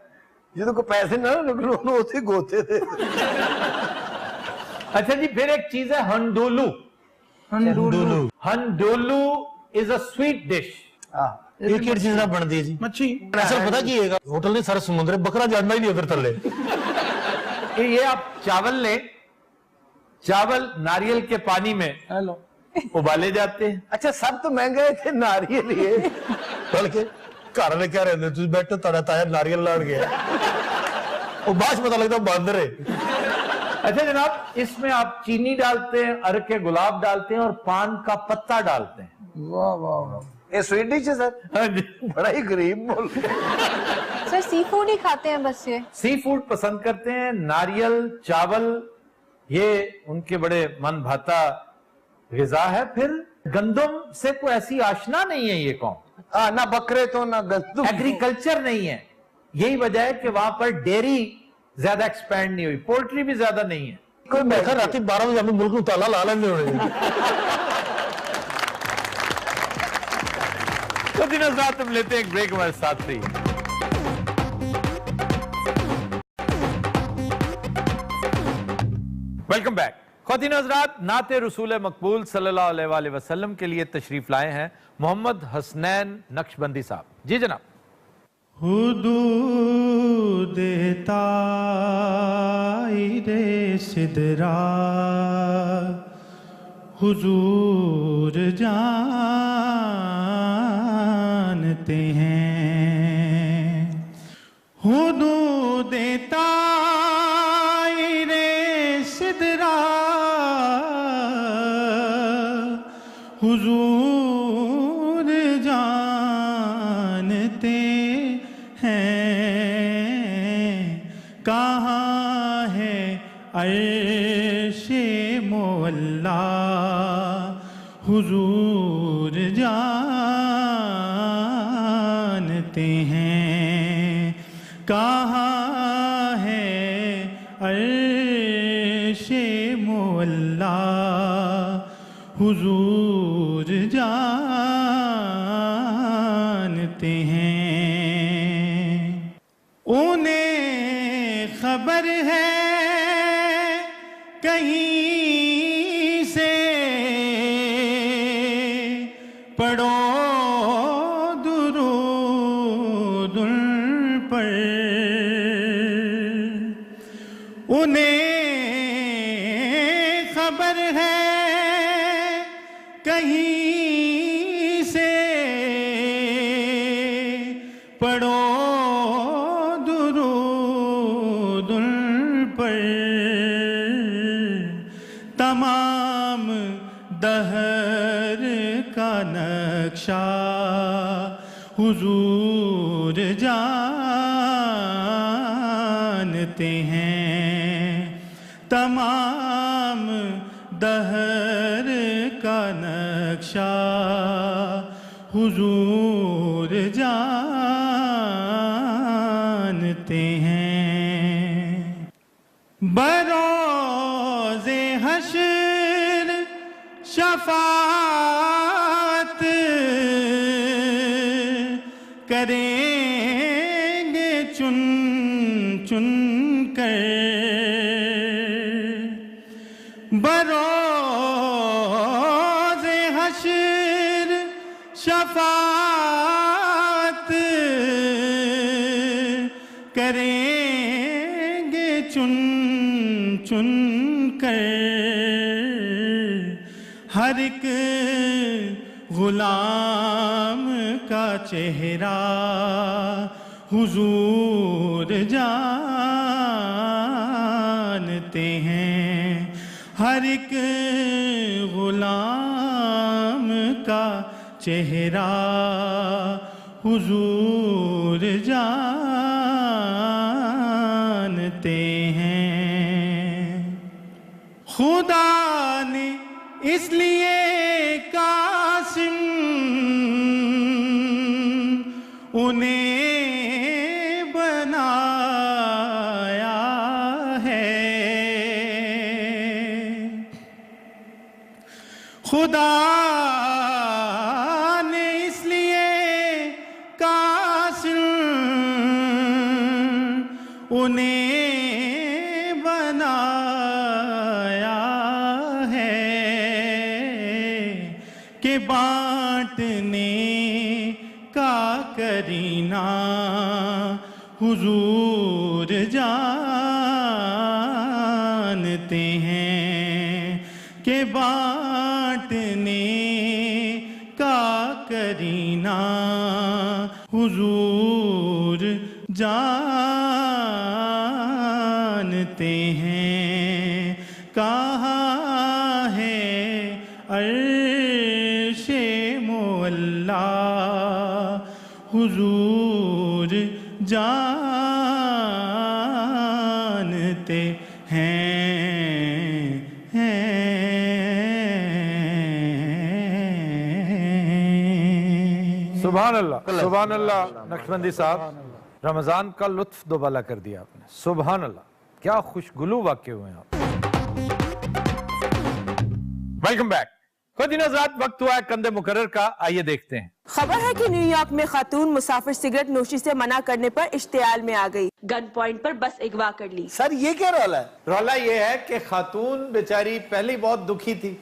D: ਜਦੋਂ ਕੋਈ ਪੈਸੇ ਨਾ ਲੱਗਣ ਉਹਨੂੰ ਉੱਥੇ ਗੋਤੇ ਦੇ।
A: अच्छा जी, फिर एक चीज है हंडोलू।
C: ਹੰਡੂਲੂ।
A: हंडोलू इज अ स्वीट डिश।
B: एक ही चीज ना बनती है जी।
C: ਮੱਛੀ।
B: असल पता की है, होटल ने सारा समुद्र है, बकरा जानना ही नहीं उधर थल्ले।
A: ये आप चावल लें, चावल नारियल के पानी में
C: ਹੈਲੋ।
A: उबाले जाते हैं।
D: ਅੱਛਾ ਸਭ ਤੋਂ ਮਹਿੰਗਾ ਇੱਥੇ ਨਾਰੀਅਲ ਹੀ ਹੈ।
B: बल्कि घर वाले क्या रहते, तुम बैठो तारा ताया नारियल लाड़ गया, वो बाद पता लगता बंदर है।
A: अच्छा जनाब, इसमें आप चीनी डालते हैं, अरक के गुलाब डालते हैं और पान का पत्ता डालते हैं।
C: ਵਾਹ ਵਾਹ ਵਾਹ।
D: ਇਹ स्वीट डिश है सर?
A: हाँ जी।
D: बड़ा ही गरीब मुल्क।
H: सर सी फूड ही खाते हैं बस ये?
A: सी फूड पसंद करते हैं, नारियल, चावल, ये उनके बड़े मन भाता ग़िज़ा है। फिर गंदम से कोई ऐसी आशना नहीं है ये कौम,
D: हाँ ना बकरे तो ना गंदम।
A: एग्रीकल्चर नहीं है। यही वजह है कि वहां पर डेयरी ज्यादा एक्सपैंड नहीं हुई, पोल्ट्री भी ज्यादा नहीं है।
D: कोई
B: देखा रात 12 बजे अपने मुल्क को ताला ला लेंगे होने।
A: तो दिन रात हम लेते हैं एक ब्रेक, हमारे साथ रहिए। Welcome back. ख़वातीन हज़रात, नाते रसूल मकबूल सल्लल्लाहु अलैहि वसल्लम के लिए तशरीफ लाए हैं मोहम्मद हसनैन नक्शबंदी साहब। जी जनाब।
I: हुदूद ताइरे सिदरा हुजूर जानते हैं। हुदूद ताइरे सिदरा हुजूर जानते हैं। कहाँ है अर्शे मोल्ला हुजूर जानते हैं। कहाँ है अर्शे मोल्ला हुजूर जानते हैं। उन्हें खबर है कहीं से, पढ़ो दुरूद उन पर। उन्हें खबर है कहीं से, पढ़ो दुरूद उन पर। तमाम दहर का नक्शा हुजूर जानते ہیں تمام دہر کا نقشہ حضور جانتے ہیں بروز حشر شفاعت کریں گے چن چن کر بروز حشر شفاعت کریں گے چن چن کر ہر ایک غلام کا چہرہ حضور جانتے ہیں ہر ایک غلام کا چہرہ حضور جانتے ہیں خدا نے اس لیے قاسم انہیں بنایا ہے خدا نے اس لیے قاسم انہیں بنایا ہے کہ بانٹنے کا کرینہ حضور جانتے ہیں کہ بانٹنے کا کرینہ حضور جانتے ہیں کہاں ہے عرش مولا حضور جانتے ہیں
A: سبحان اللہ سبحان اللہ نقشبندی صاحب رمضان کا لطف دوبالا کر دیا آپ نے سبحان اللہ کیا خوشگلو واقع ہوئے ہیں آپ ویلکم بیک خود حضرات وقت ہوا ہے کندھے مقرر کا آئیے دیکھتے ہیں
J: خبر ہے کہ نیو یارک میں خاتون مسافر سگریٹ نوشی سے منع کرنے پر اشتعال میں آ گئی گن پوائنٹ پر بس اغوا کر لی
D: سر یہ کیا رولا ہے
A: رولا یہ ہے کہ خاتون بیچاری پہلے بہت دکھی تھی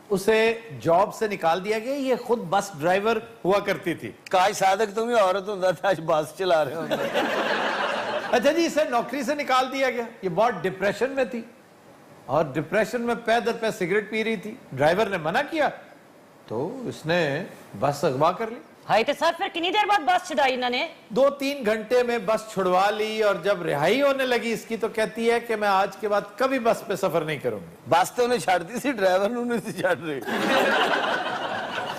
A: اسے جاب سے نکال دیا گیا یہ خود بس ڈرائیور ہوا کرتی تھی
D: کاش صادق تم ہی عورت ہوتا تھا آج بس چلا رہے ہوتا
A: اچھا جی اسے نوکری سے نکال دیا گیا یہ بہت ڈپریشن میں تھی اور ڈپریشن میں پے در پے سگریٹ پی رہی تھی ڈرائیور نے منع کیا تو اس نے بس اغوا کر لی
E: ہائی تو سر پھر کنی دیر بعد بس چھڑائی انہوں نے
A: 2-3 گھنٹے میں بس چھڑوا لی اور جب رہائی ہونے لگی اس کی تو کہتی ہے کہ میں آج کے بعد کبھی بس پہ سفر نہیں کروں گی
D: بس تو انہیں چھاڑ دی سی ڈرائیور نے انہیں سے چھاڑ رہی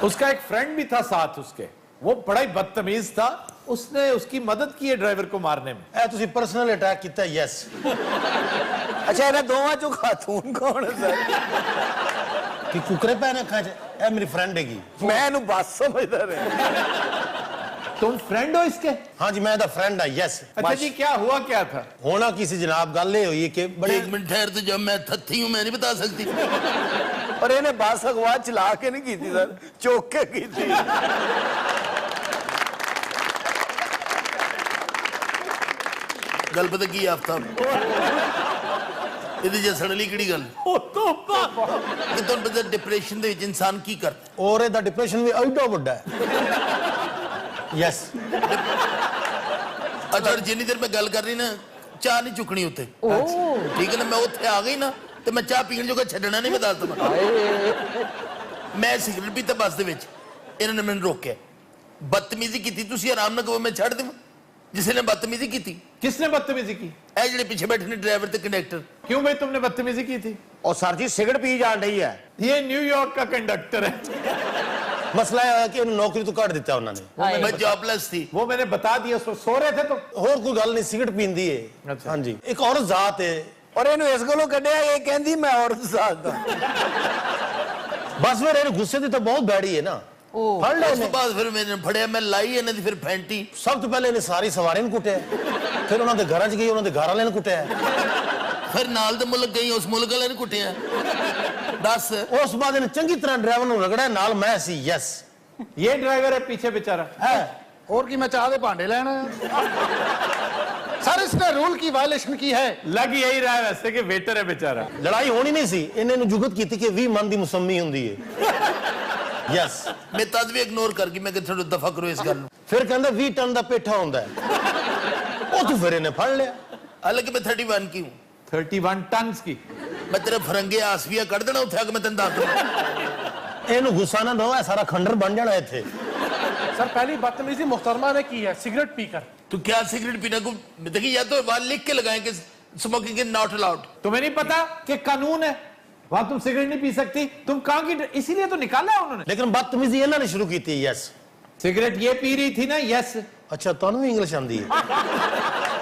A: اس کا ایک فرینڈ بھی تھا ساتھ اس کے وہ بڑا ہی بدتمیز تھا اس نے اس کی مدد کی ہے ڈرائیور کو مارنے میں
B: اے تسی پرسنل اٹیک کیتا ہے یس
D: اچھا انہیں دوواں جو خاتون کون ہے سر
B: کہ ککرے پہنے کھا جائے اے میری فرینڈ ہے گی
D: میں انہوں بس سمجھتا رہے
A: تم فرینڈ ہو اس کے
B: ہاں جی میں دا فرینڈ ہے یس
A: اچھا جی کیا ہوا کیا تھا
B: ہونا کسی جناب گل لے ہوئی کہ بڑے
F: ایک منٹ ٹھہر تو جب میں تھتی ہوں میں نہیں بتا سکتی
D: اور انہیں بس اغوا چلا کے نہیں کی تھی سر چوک کے کی تھی
F: گل پتہ کی آفتاب یہ جی سڑلی کڑی گل کہ تم پتہ ڈپریشن دے وچ انسان کی کرتا
B: اور دا ڈپریشن بھی ایڈا بڑا ہے یس
F: اچھا اور جنی دیر میں گل کر رہی نا چاہ نہیں چکنی ہوتے ٹھیک ہے نا میں اتنے آ گئی نا تو میں چاہ پین جو کہ چھڑنا نہیں بتا دوں میں سگریٹ پیتا بس دے وچ انہوں نے میں روکے بدتمیزی کی تھی تسی آرام نہ کہو میں چھڑ دوں جس نے بدتمیزی کی تھی
A: کس نے بدتمیزی کی
F: اے جڑے پیچھے بیٹھے نے ڈرائیور تے کنڈکٹر
A: کیوں بھائی تم نے بدتمیزی کی تھی
B: اور سر جی سگریٹ پی جان رہی ہے
A: یہ نیو یارک کا کنڈکٹر ہے
B: ਮਸਲਾ ਇਹ ਹੋਇਆ ਕਿ ਇਹਨੂੰ ਨੌਕਰੀ ਤੋਂ ਕੱਢ ਦਿੱਤਾ ਉਹਨਾਂ ਨੇ।
F: मैं जॉबलेस थी।
A: वो मैंने बता दिया, सो रहे थे तो।
B: ਹੋਰ ਕੋਈ ਗੱਲ ਨਹੀਂ, ਸਿਗਰਟ ਪੀਂਦੀ ਏ। ਹਾਂਜੀ, ਇੱਕ ਔਰਤ ਜ਼ਾਤ ਹੈ।
D: ਔਰ ਇਹਨੂੰ ਇਸ ਗੱਲੋਂ ਕੱਢਿਆ, ਇਹ ਕਹਿੰਦੀ ਮੈਂ ਔਰਤ ਸਾਥ ਦਾ।
B: ਬਸ ਫਿਰ ਇਹਨੂੰ ਗੁੱਸੇ ਦੀ ਤਾਂ ਬਹੁਤ ਬੈੜੀ ਹੈ ਨਾ। ਫੜ ਲੈ
F: ਉਸ ਤੋਂ ਬਾਅਦ ਫਿਰ ਮੈंने ਫੜਿਆ, ਮੈਂ ਲਾਈ ਇਹਨਾਂ ਦੀ ਫਿਰ ਫੈਂਟੀ।
B: ਸਭ ਤੋਂ ਪਹਿਲੇ ਇਹਨੇ ਸਾਰੀ ਸਵਾਰੀ ਨੂੰ ਕੁੱਟਿਆ, ਫਿਰ ਉਹਨਾਂ ਦੇ ਘਰਾਂ 'ਚ ਗਈ, ਉਹਨਾਂ ਦੇ ਘਰ ਵਾਲਿਆਂ ਨੂੰ ਕੁੱਟਿਆ,
F: ਫਿਰ ਨਾਲ ਦੇ ਮੁਲਕ ਗਈ, ਉਸ ਮੁਲਕ ਵਾਲੇ ਨੇ ਕੁੱਟਿਆ। ਦੱਸ।
B: ਉਸ ਬਾਅਦ ਇਹਨੇ ਚੰਗੀ ਤਰ੍ਹਾਂ ਡਰਾਈਵਰ ਨੂੰ ਰਗੜਿਆ, ਨਾਲ ਮੈਂ ਸੀ। ਯੈਸ,
A: ये ड्राइवर है पीछे बेचारा।
G: और की मैं चाह दे भांडे लेना सर, इसने रूल की वायलेशन की है।
A: लग यही रहा है वैसे कि वेटर है बेचारा।
B: ਲੜਾਈ ਹੋਣੀ ਨਹੀਂ ਸੀ, ਇਹਨੇ ਨੂੰ ਜੁਗਤ ਕੀਤੀ ਕਿ 20 ਮਨ ਦੀ ਮੁਸੰਮੀ ਹੁੰਦੀ ਹੈ। ਯੈਸ,
F: ਮੈਂ ਤਦ ਵੀ ਇਗਨੋਰ ਕਰ ਗਈ, ਮੈਂ ਕਿ ਥੋੜਾ ਦਫਾ ਕਰੋ ਇਸ ਗੱਲ ਨੂੰ।
B: ਫਿਰ ਕਹਿੰਦਾ 20 ਟਨ ਦਾ ਪੇਠਾ ਹੁੰਦਾ ਹੈ। ਉਹ ਤੋਂ ਫਿਰ ਇਹਨੇ ਫੜ ਲਿਆ।
F: ਹਾਲਾਂਕਿ ਮੈਂ 31 की हूँ।
A: 31 टन की।
F: मैं तेरे फरंगे आसविया कर देना उठा के मैं तेन दस दूं।
B: ਇਹਨੂੰ ਗੁੱਸਾ ਨਾ ਦਿਓ, ਇਹ ਸਾਰਾ ਖੰਡਰ ਬਣ ਜਾਣਾ ਇੱਥੇ।
G: सर पहली बदतमीजी मोहतरमा ने की है सिगरेट पीकर।
F: तू क्या सिगरेट पीने को देखिए, या तो वहां लिख के लगाएं कि स्मोकिंग इज नॉट अलाउड।
A: तुम्हें नहीं पता कि कानून है, वहां तुम सिगरेट नहीं पी सकती, तुम कहाँ की, इसीलिए तो निकाला है उन्होंने।
B: ਲੇਕਿन ਬਦਤਮੀਜ਼ੀ ਇਹਨਾਂ ਨੇ ਸ਼ੁਰੂ ਕੀਤੀ। ਯੈਸ,
A: सिगरेट ये पी रही थी ना। यस।
B: ਅੱਛਾ, ਤੁਹਾਨੂੰ ਵੀ ਇੰਗਲਿਸ਼ ਆਉਂਦੀ ਹੈ।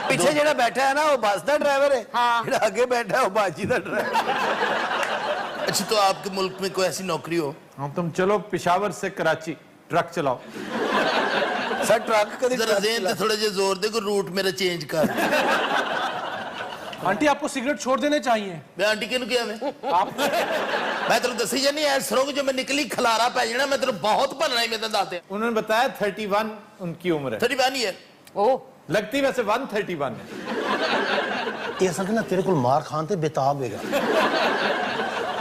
D: ਪਿੱਛੇ ਜਿਹੜਾ ਬੈਠਾ ਹੈ ਨਾ, ਉਹ ਬੱਸ ਦਾ ਡਰਾਈਵਰ ਹੈ। ਜਿਹੜਾ ਅੱਗੇ ਬੈਠਾ ਹੈ, ਉਹ ਬਾਜੀ ਦਾ ਡਰਾਈਵਰ।
F: अच्छा, तो आपके मुल्क में कोई ऐसी नौकरी हो?
A: हाँ, तुम चलो पेशावर से कराची ट्रक चलाओ।
D: सर ट्रक कभी
F: जरा ज़हन पे थोड़ा जे जोर दे, को रूट मेरा चेंज कर।
G: आंटी आपको सिगरेट छोड़ देने चाहिए।
F: मैं आंटी किहनू किया मैं तेरे दसी जानी है सरों जो मैं निकली खलारा पै जाना, मैं तेरे बहुत भनना ही। मैं तेन दस दिया,
A: उन्होंने बताया 31 उनकी उम्र है।
F: 31 ही है।
A: लगती वैसे 131 है।
B: ਇਹ ਅਸਲ ਨਾ ਤੇਰੇ ਕੋਲ ਮਾਰ ਖਾਣ ਤੇ ਬੇਤਾਬ ਹੈਗਾ।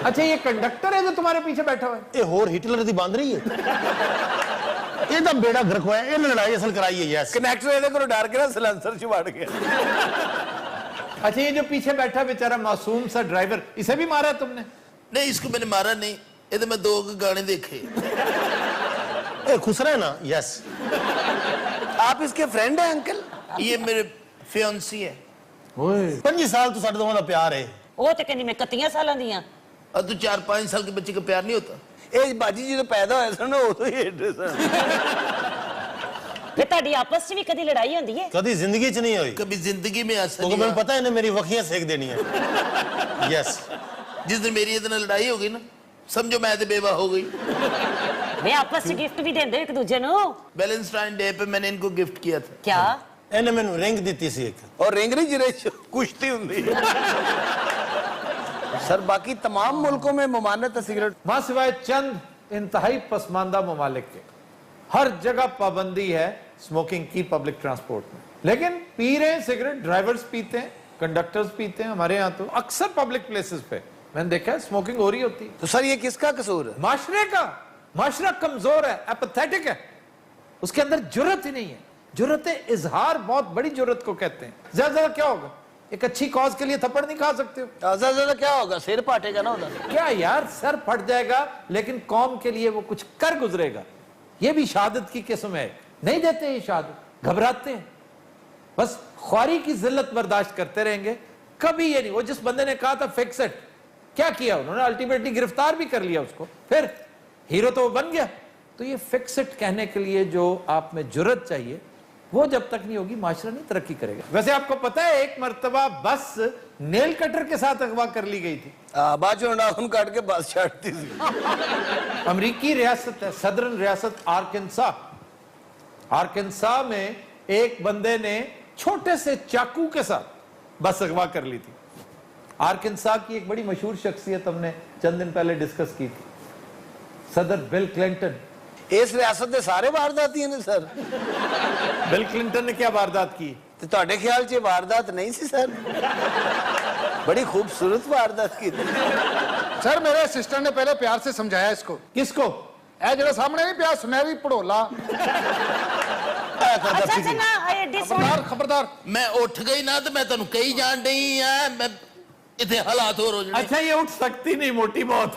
A: अच्छा, ये कंडक्टर है जो तुम्हारे पीछे बैठा हुआ है?
B: ਇਹ ਹੋਰ ਹਿਟਲਰ ਦੀ ਬੰਦ ਰਹੀ ਹੈ। ਇਹਦਾ ਬੇੜਾ ਗਰਕ ਹੋਇਆ, ਇਹਨੇ ਲੜਾਈ ਅਸਲ ਕਰਾਈ ਹੈ। ਯੈਸ,
D: ਕਨੈਕਟਰ ਇਹਦੇ ਕੋਲ ਡਰ ਕੇ ਨਾ ਸਲੈਂਸਰ ਚ ਵੜ ਗਿਆ।
A: अच्छा, ये जो पीछे बैठा बेचारा मासूम सा ड्राइवर, इसे भी मारा तुमने?
F: नहीं, इसको मैंने मारा नहीं, ये तो मैं 2 गाने देखे।
B: ਇਹ ਖੁਸਰਾ ਹੈ ਨਾ। ਯੈਸ,
D: आप इसके फ्रेंड हैं अंकल?
F: ये मेरे फियांसी है।
B: 25 ਸਾਲ ਤੋਂ ਸਾਡੇ ਦੋਵਾਂ ਦਾ ਪਿਆਰ ਹੈ।
E: ਉਹ ਤੇ ਕਹਿੰਦੀ ਮੈਂ 31 ਸਾਲਾਂ ਦੀ ਆ।
F: और तू 4-5 साल के बच्चे का प्यार नहीं होता?
D: ਇਹ ਬਾਜੀ ਜਦੋਂ ਪੈਦਾ ਹੋਏ ਸਨ ਉਦੋਂ ਹੀ ਏਡੇ ਸਨ।
E: ਫਿਰ ਤੁਹਾਡੀ ਆਪਸ 'ਚ ਵੀ ਕਦੀ ਲੜਾਈ ਹੁੰਦੀ ਹੈ?
B: ਕਦੀ ਜ਼ਿੰਦਗੀ 'ਚ ਨਹੀਂ ਹੋਈ।
F: कभी जिंदगी में ऐसा
B: ਕਿਉਂਕਿ
F: नहीं
B: ਮੈਨੂੰ
F: हुआ।
B: ਪਤਾ ਇਹਨੇ ਮੇਰੀ ਵਖੀਆਂ ਸੇਕ ਦੇਣੀਆਂ। ਯੈਸ,
F: जिस दिन मेरी इतनी लड़ाई हो गई ना, समझो मैं तो बेवा हो गई।
E: ਵੇ ਆਪਸ 'ਚ ਗਿਫਟ ਵੀ ਦਿੰਦੇ ਇੱਕ ਦੂਜੇ ਨੂੰ।
F: वैलेंटाइन डे पे मैंने इनको गिफ्ट किया था।
E: क्या?
B: ਇਹਨੇ ਮੈਨੂੰ ਰਿੰਗ ਦਿੱਤੀ ਸੀ ਇੱਕ।
D: और रिंग नहीं जिरे कुश्ती हुंदी है। सर बाकी तमाम मुल्कों में ममानत है सिगरेट।
A: वहां सिवाय चंद इंतहाई पसमानदा ममालिक के हर जगह पाबंदी है स्मोकिंग की पब्लिक ट्रांसपोर्ट में। लेकिन पी रहे हैं सिगरेट, ड्राइवर्स पीते हैं, कंडक्टर्स पीते हैं। हमारे यहाँ तो अक्सर पब्लिक प्लेसेस पे मैंने देखा है स्मोकिंग हो रही होती है।
D: तो सर ये किसका कसूर है?
A: माशरे का। माशरा कमजोर है, एपैथेटिक है, उसके अंदर जुर्रत ही नहीं है। जुर्रत इजहार बहुत बड़ी जुर्रत को कहते हैं। ज्यादा क्या होगा, एक अच्छी कॉज के लिए थप्पड़ नहीं खा सकते हो।
D: ज्यादा क्या होगा, सिर फाटेगा ना उधर।
A: क्या यार, सर फट जाएगा लेकिन कौम के लिए वो कुछ कर गुजरेगा। ये भी शहादत की किस्म है। नहीं देते ये शहादत, घबराते हैं, बस ख्वारी की जिल्लत बर्दाश्त करते रहेंगे। कभी ये नहीं। वो जिस बंदे ने कहा था फिक्स इट, क्या किया उन्होंने? अल्टीमेटली गिरफ्तार भी कर लिया उसको, फिर हीरो तो वो बन गया। तो ये फिक्स इट कहने के लिए जो आप में जुर्रत चाहिए, वो जब तक नहीं होगी माशरा नहीं तरक्की करेगा। वैसे आपको पता है एक मर्तबा बस नेल कटर के साथ अगवा कर ली गई थी।
D: बाजू नाखून काट के बस छाटती थी।
A: अमरीकी रियासत है, सदरन रियासत आर्कनसा। आर्कनसा में एक बंदे ने छोटे से चाकू के साथ बस अगवा कर ली थी। आर्कनसा की एक बड़ी मशहूर शख्सियत हमने चंद दिन पहले डिस्कस की थी, सदर बिल क्लिंटन।
D: इस रियासत के सारे वारदात ही ने सर।
A: बिल क्लिंटन ने क्या वारदात की?
D: तो ਤੁਹਾਡੇ ख्याल से वारदात नहीं सी सर? बड़ी खूबसूरत वारदात की थी।
G: सर मेरे सिस्टर ने पहले प्यार से समझाया इसको।
A: किसको?
G: ए जरा सामने नहीं प्यार सुनहरी पड़ोला।
E: अच्छा ना एडी
G: खबरदार खबरदार।
F: मैं उठ गई ना तो मैं तेन कही जान रही है, मैं इतने हालात हो रहे।
A: अच्छा, ये उठ सकती नहीं, मोटी बहुत।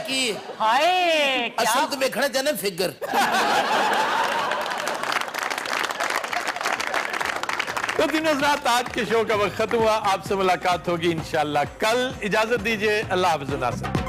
F: की
E: हाय क्या
F: असल तो देखना चाहना फिगर।
A: तो तीनों रात आज के शो का वक्त खत्म हुआ। आपसे मुलाकात होगी इंशाल्लाह कल। इजाजत दीजिए, अल्लाह हाफ़िज़।